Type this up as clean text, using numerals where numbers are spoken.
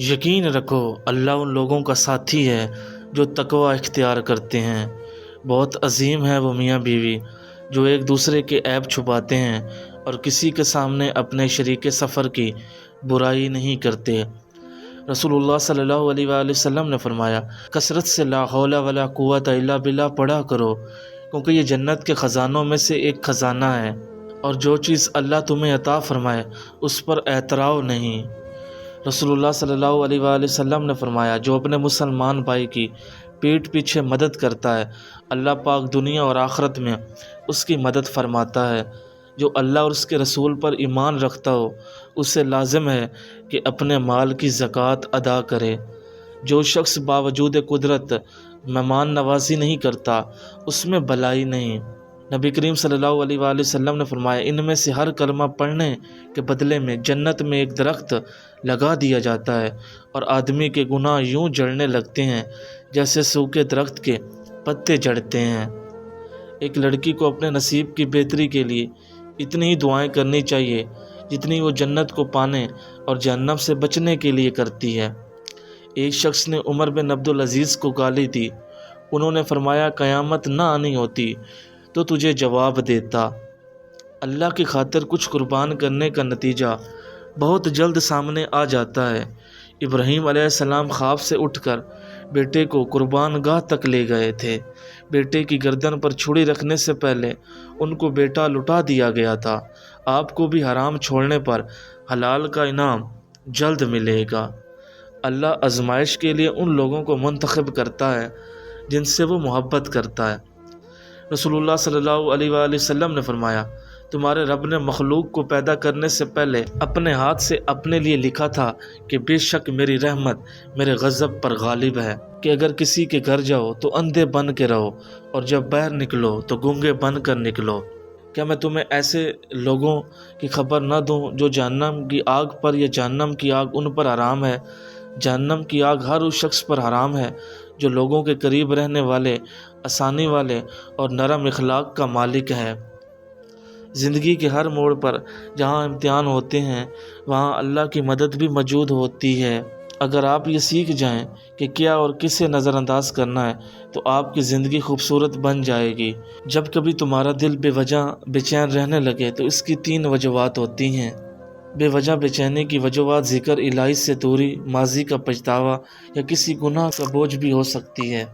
یقین رکھو اللہ ان لوگوں کا ساتھی ہے جو تقوی اختیار کرتے ہیں۔ بہت عظیم ہے وہ میاں بیوی جو ایک دوسرے کے عیب چھپاتے ہیں اور کسی کے سامنے اپنے شریک سفر کی برائی نہیں کرتے۔ رسول اللہ صلی اللہ علیہ وآلہ وسلم نے فرمایا، کثرت سے لا حول ولا قوت الا باللہ پڑھا کرو، کیونکہ یہ جنت کے خزانوں میں سے ایک خزانہ ہے، اور جو چیز اللہ تمہیں عطا فرمائے اس پر اعتراض نہیں۔ رسول اللہ صلی اللہ علیہ وآلہ وسلم نے فرمایا، جو اپنے مسلمان بھائی کی پیٹھ پیچھے مدد کرتا ہے اللہ پاک دنیا اور آخرت میں اس کی مدد فرماتا ہے۔ جو اللہ اور اس کے رسول پر ایمان رکھتا ہو اسے لازم ہے کہ اپنے مال کی زکوٰۃ ادا کرے۔ جو شخص باوجود قدرت مہمان نوازی نہیں کرتا اس میں بھلائی نہیں۔ نبی کریم صلی اللہ علیہ وآلہ وسلم نے فرمایا، ان میں سے ہر کلمہ پڑھنے کے بدلے میں جنت میں ایک درخت لگا دیا جاتا ہے، اور آدمی کے گناہ یوں جڑنے لگتے ہیں جیسے سوکھے درخت کے پتے جڑتے ہیں۔ ایک لڑکی کو اپنے نصیب کی بہتری کے لیے اتنی ہی دعائیں کرنی چاہیے جتنی وہ جنت کو پانے اور جہنم سے بچنے کے لیے کرتی ہے۔ ایک شخص نے عمر بن عبدالعزیز کو گالی دی۔ انہوں نے فرمایا، قیامت نہ آنی ہوتی تو تجھے جواب دیتا۔ اللہ کی خاطر کچھ قربان کرنے کا نتیجہ بہت جلد سامنے آ جاتا ہے۔ ابراہیم علیہ السلام خواب سے اٹھ کر بیٹے کو قربان گاہ تک لے گئے تھے۔ بیٹے کی گردن پر چھری رکھنے سے پہلے ان کو بیٹا لٹا دیا گیا تھا۔ آپ کو بھی حرام چھوڑنے پر حلال کا انعام جلد ملے گا۔ اللہ آزمائش کے لیے ان لوگوں کو منتخب کرتا ہے جن سے وہ محبت کرتا ہے۔ رسول اللہ صلی اللہ علیہ وآلہ وسلم نے فرمایا، تمہارے رب نے مخلوق کو پیدا کرنے سے پہلے اپنے ہاتھ سے اپنے لیے لکھا تھا کہ بے شک میری رحمت میرے غضب پر غالب ہے، کہ اگر کسی کے گھر جاؤ تو اندھے بن کے رہو اور جب باہر نکلو تو گونگے بن کر نکلو۔ کیا میں تمہیں ایسے لوگوں کی خبر نہ دوں جو جہنم کی آگ پر یا جہنم کی آگ ان پر حرام ہے؟ جہنم کی آگ ہر اس شخص پر حرام ہے جو لوگوں کے قریب رہنے والے، آسانی والے اور نرم اخلاق کا مالک ہے۔ زندگی کے ہر موڑ پر جہاں امتحان ہوتے ہیں وہاں اللہ کی مدد بھی موجود ہوتی ہے۔ اگر آپ یہ سیکھ جائیں کہ کیا اور کسے نظر انداز کرنا ہے تو آپ کی زندگی خوبصورت بن جائے گی۔ جب کبھی تمہارا دل بے وجہ بے چین رہنے لگے تو اس کی 3 وجوہات ہوتی ہیں۔ بے وجہ بے چینی کی وجوہات ذکر الہی سے دوری، ماضی کا پچھتاوا یا کسی گناہ کا بوجھ بھی ہو سکتی ہے۔